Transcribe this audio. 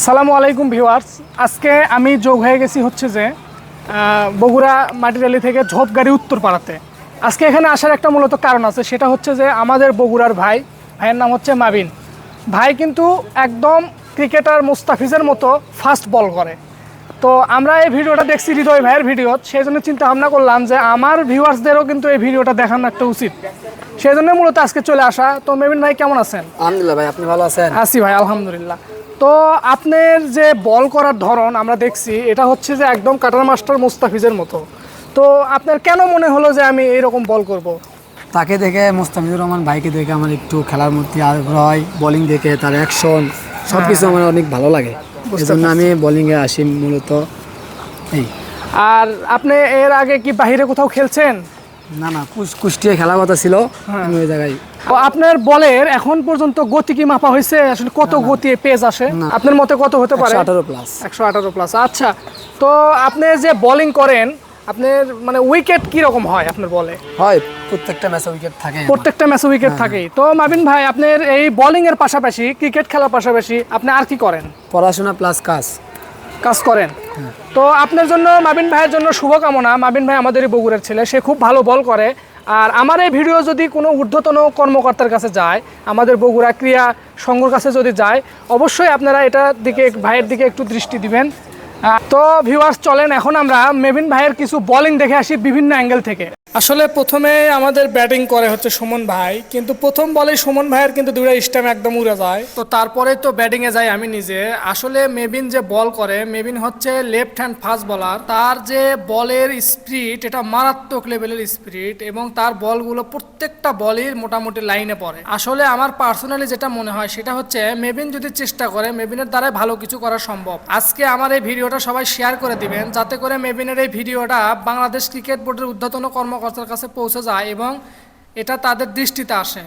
আসসালামু আলাইকুম ভিউয়ার্স। আজকে আমি যোগ হয়ে গেছি হচ্ছে যে বগুড়া মাটিরালি থেকে ঝোপগাড়ি উত্তরপাড়াতে। আজকে এখানে আসার একটা মূলত কারণ আছে, সেটা হচ্ছে যে আমাদের বগুড়ার ভাইয়ের নাম হচ্ছে মাবিন ভাই, কিন্তু একদম ক্রিকেটার মুস্তাফিজের মতো ফাস্ট বল করে। তো আমরা এই ভিডিওটা দেখছি হৃদয় ভাইয়ের ভিডিও, সেই জন্য চিন্তা ভাবনা করলাম যে আমার ভিউয়ার্সদেরও কিন্তু এই ভিডিওটা দেখানো একটা উচিত, সেই জন্য মূলত আজকে চলে আসা। তো মাবিন ভাই কেমন আছেন? আলহামদুলিল্লাহ ভাই, আপনি ভালো আছেন? আছি ভাই, আলহামদুলিল্লাহ। তো আপনার যে বল করার ধরন আমরা দেখছি, এটা হচ্ছে যে একদম কাটার মাস্টার মুস্তাফিজের মতো। তো আপনার কেন মনে হলো যে আমি এইরকম বল করব? তাকে দেখে, মুস্তাফিজুর রহমান ভাইকে দেখে আমার একটু খেলার মধ্যে আগ্রহ হয়। বোলিং দেখে তার অ্যাকশন সব কিছু আমার অনেক ভালো লাগে, এই জন্য আমি বোলিংয়ে আসি মূলত। এই আর আপনি এর আগে কি বাইরে কোথাও খেলছেন? না না, কুষ্টিয়ায় খেলার কথা ছিল, আমি ওই জায়গায়। তো আপনার বলের এখন পর্যন্ত গতি কি মাপা হয়েছে? আসলে কত গতি পেজ আসে আপনার মতে, কত হতে পারে? 118 প্লাস। 118 প্লাস। আচ্ছা, তো আপনি যে বোলিং করেন, আপনার মানে উইকেট কি রকম হয় আপনার বলে? হয়, প্রত্যেকটা ম্যাচে উইকেট থাকে। প্রত্যেকটা ম্যাচে উইকেট থাকেই। তো মাবিন ভাই, আপনার এই বোলিং এর পাশাপাশি, ক্রিকেট খেলার পাশাপাশি আপনি আর কি করেন? পড়াশোনা প্লাস কাজ করেন। তো আপনার জন্য, মাবিন ভাইয়ের জন্য শুভকামনা। মাবিন ভাই আমাদেরই বগুড়ার ছেলে, সে খুব ভালো বল করে। আর আমার এই ভিডিও যদি কোনো ঊর্ধ্বতন কর্মকর্তার কাছে যায়, আমাদের বগুড়া ক্রীড়া সংঘর কাছে যদি যায়, অবশ্যই আপনারা এটার দিকে, ভাইয়ের দিকে একটু দৃষ্টি দিবেন। তো ভিউয়ার্স, চলেন এখন আমরা মেবিন ভাইয়ের কিছু বোলিং দেখে আসি বিভিন্ন অ্যাঙ্গেল থেকে। আসলে প্রথমে আমাদের ব্যাটিং করে হচ্ছে সুমন ভাই, কিন্তু প্রথম বলেই সুমন ভাইয়ের কিন্তু দুইটা স্ট্যাম্প একদম উড়ে যায়। তো তারপরে তো ব্যাটিংয়ে যাই আমি নিজে। আসলে মেবিন যে বল করে, মেবিন হচ্ছে লেফট হ্যান্ড ফাস্ট বলার। তার যে বলের স্পিড, এটা মারাত্মক লেভেলের স্পিড, এবং তার বলগুলো প্রত্যেকটা বলই মোটামুটি লাইনে পড়ে। আসলে আমার পার্সোনালি যেটা মনে হয় সেটা হচ্ছে, মেবিন যদি চেষ্টা করে, মেবিনের দ্বারাই ভালো কিছু করা সম্ভব। আজকে আমার এই ভিডিওটা সবাই শেয়ার করে দিবেন, যাতে করে মেবিনের এই ভিডিওটা বাংলাদেশ ক্রিকেট বোর্ডের ঊর্ধ্বতন কর্মকর্তার কাছে পৌঁছে যায় এবং এটা তাদের দৃষ্টিতে আসে।